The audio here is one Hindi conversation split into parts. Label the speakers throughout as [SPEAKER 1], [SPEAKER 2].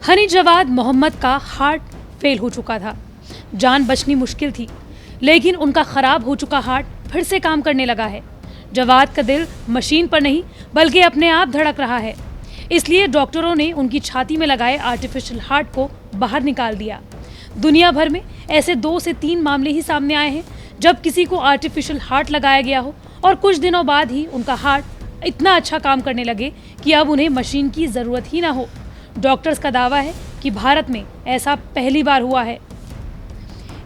[SPEAKER 1] हनी जवाद मोहम्मद का हार्ट फेल हो चुका था। जान बचनी मुश्किल थी, लेकिन उनका खराब हो चुका हार्ट फिर से काम करने लगा है। जवाद का दिल मशीन पर नहीं बल्कि अपने आप धड़क रहा है। इसलिए डॉक्टरों ने उनकी छाती में लगाए आर्टिफिशियल हार्ट को बाहर निकाल दिया। दुनिया भर में ऐसे 2 से 3 मामले ही सामने आए हैं जब किसी को आर्टिफिशियल हार्ट लगाया गया हो और कुछ दिनों बाद ही उनका हार्ट इतना अच्छा काम करने लगे कि अब उन्हें मशीन की जरूरत ही ना हो। डॉक्टर्स का दावा है कि भारत में ऐसा पहली बार हुआ है।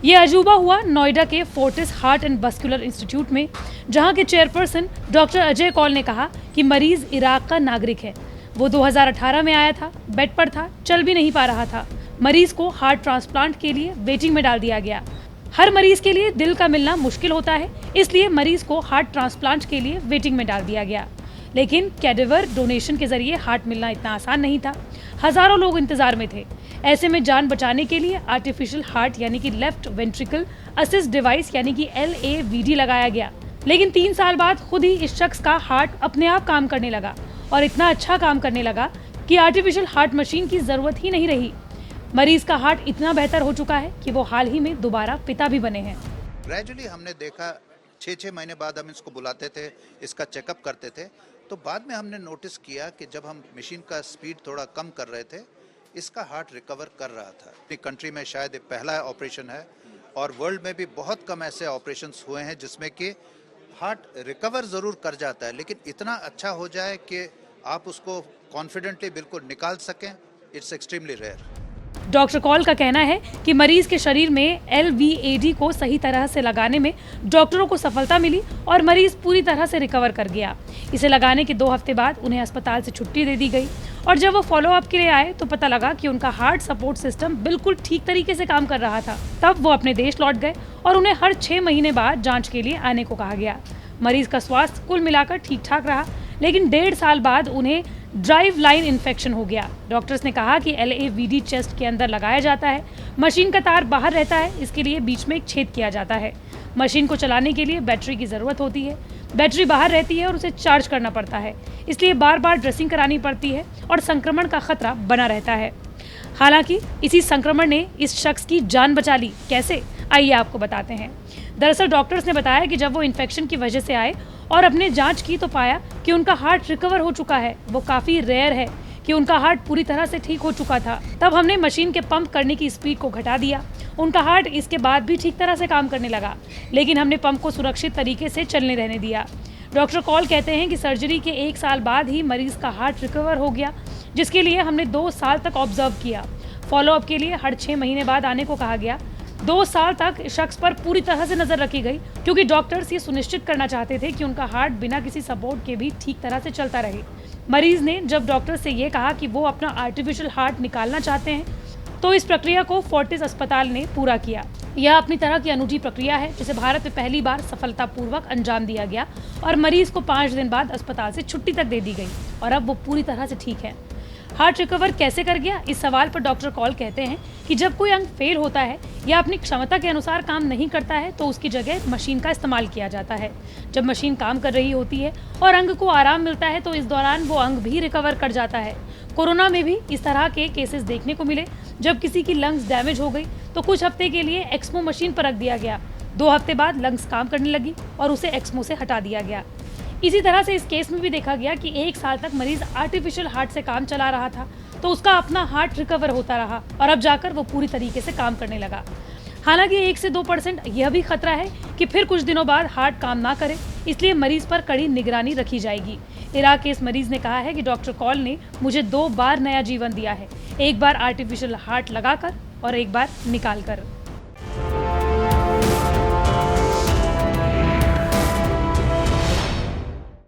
[SPEAKER 1] ये अजूबा हुआ नोएडा के Fortis heart and muscular institute में, जहां के चेयरपर्सन डॉक्टर अजय कौल ने कहा कि मरीज इराक का नागरिक है। वो 2018 में आया था, बेड पर था, चल भी नहीं पा रहा था। मरीज को हार्ट ट्रांसप्लांट के लिए वेटिंग में डाल दिया गया। हर मरीज के लिए दिल का मिलना मुश्किल होता है, इसलिए मरीज को हार्ट ट्रांसप्लांट के लिए वेटिंग में डाल दिया गया। लेकिन कैडेवर डोनेशन के जरिए हार्ट मिलना इतना आसान नहीं था। हजारों लोग इंतजार में थे। ऐसे में जान बचाने के लिए आर्टिफिशियल हार्ट यानी कि लेफ्ट वेंट्रिकल असिस्ट डिवाइस यानी कि LAVD लगाया गया। लेकिन 3 साल बाद खुद ही इस शख्स का हार्ट अपने आप काम करने लगा और इतना अच्छा काम करने लगा कि आर्टिफिशियल हार्ट मशीन की जरूरत ही नहीं रही। मरीज का हार्ट इतना बेहतर हो चुका है कि वो हाल ही में दोबारा पिता भी बने हैं।
[SPEAKER 2] ग्रेजुअली हमने देखा 6-6 महीने बाद हम इसको बुलाते थे, इसका चेकअप करते थे, तो बाद में हमने नोटिस किया कि जब हम मशीन का स्पीड थोड़ा कम कर रहे थे, इसका हार्ट रिकवर कर रहा था। अपनी कंट्री में शायद ये पहला ऑपरेशन है और वर्ल्ड में भी बहुत कम ऐसे ऑपरेशंस हुए हैं जिसमें कि हार्ट रिकवर ज़रूर कर जाता है, लेकिन इतना अच्छा हो जाए कि आप उसको कॉन्फिडेंटली बिल्कुल निकाल सकें, it's extremely rare.
[SPEAKER 1] Doctor Kaul का कहना है कि मरीज के शरीर में LVAD को सही तरह से लगाने में डॉक्टरों को सफलता मिली और मरीज पूरी तरह से रिकवर कर गया। इसे लगाने के 2 हफ्ते बाद उन्हें अस्पताल से छुट्टी दे दी गई और जब वो फॉलोअप के लिए आए तो पता लगा कि उनका हार्ट सपोर्ट सिस्टम बिल्कुल ठीक तरीके से काम कर रहा था। तब वो अपने देश लौट गए और उन्हें हर 6 महीने बाद जाँच के लिए आने को कहा गया। मरीज का स्वास्थ्य कुल मिलाकर ठीक ठाक रहा, लेकिन 1.5 साल बाद उन्हें ड्राइव लाइन इन्फेक्शन हो गया। डॉक्टर्स ने कहा कि LAVD चेस्ट के अंदर लगाया जाता है। मशीन का तार बाहर रहता है, इसके लिए बीच में एक छेद किया जाता है। मशीन को चलाने के लिए बैटरी की ज़रूरत होती है। बैटरी बाहर रहती है और उसे चार्ज करना पड़ता है, इसलिए बार बार ड्रेसिंग करानी पड़ती है और संक्रमण का खतरा बना रहता है। हालांकि इसी संक्रमण ने इस शख्स की जान बचा ली। कैसे, आइए आपको बताते हैं। दरअसल डॉक्टर्स ने बताया कि जब वो इन्फेक्शन की वजह से आए और अपने जांच की तो पाया कि उनका हार्ट रिकवर हो चुका है। वो काफ़ी रेयर है कि उनका हार्ट पूरी तरह से ठीक हो चुका था। तब हमने मशीन के पंप करने की स्पीड को घटा दिया। उनका हार्ट इसके बाद भी ठीक तरह से काम करने लगा, लेकिन हमने पंप को सुरक्षित तरीके से चलने रहने दिया। डॉक्टर कौल कहते हैं कि सर्जरी के 1 साल बाद ही मरीज का हार्ट रिकवर हो गया, जिसके लिए हमने 2 साल तक ऑब्जर्व किया। फॉलोअप के लिए हर 6 महीने बाद आने को कहा गया। 2 साल तक शख्स पर पूरी तरह से नजर रखी गई, क्योंकि डॉक्टर्स ये सुनिश्चित करना चाहते थे कि उनका हार्ट बिना किसी सपोर्ट के भी ठीक तरह से चलता रहे। मरीज ने जब डॉक्टर से ये कहा कि वो अपना आर्टिफिशियल हार्ट निकालना चाहते हैं, तो इस प्रक्रिया को फोर्टिस अस्पताल ने पूरा किया। यह अपनी तरह की अनूठी प्रक्रिया है जिसे भारत में पहली बार सफलतापूर्वक अंजाम दिया गया और मरीज को 5 दिन बाद अस्पताल से छुट्टी तक दे दी गई और अब वो पूरी तरह से ठीक है। हार्ट रिकवर कैसे कर गया, इस सवाल पर डॉक्टर कौल कहते हैं कि जब कोई अंग फेल होता है या अपनी क्षमता के अनुसार काम नहीं करता है तो उसकी जगह मशीन का इस्तेमाल किया जाता है। जब मशीन काम कर रही होती है और अंग को आराम मिलता है तो इस दौरान वो अंग भी रिकवर कर जाता है। कोरोना में भी इस तरह के केसेस देखने को मिले। जब किसी की लंग्स डैमेज हो गई तो कुछ हफ्ते के लिए एक्समो मशीन पर रख दिया गया। 2 हफ्ते बाद लंग्स काम करने लगी और उसे एक्समो से हटा दिया गया। इसी तरह से इस केस में भी देखा गया कि 1 साल तक मरीज आर्टिफिशियल हार्ट से काम चला रहा था, तो उसका अपना हार्ट रिकवर होता रहा और अब जाकर वो पूरी तरीके से काम करने लगा। हालांकि 1 से 2% यह भी खतरा है कि फिर कुछ दिनों बाद हार्ट काम ना करे, इसलिए मरीज पर कड़ी निगरानी रखी जाएगी। इराक के इस मरीज ने कहा है कि डॉक्टर कौल ने मुझे 2 बार नया जीवन दिया है, एक बार आर्टिफिशियल हार्ट लगाकर और एक बार निकाल कर।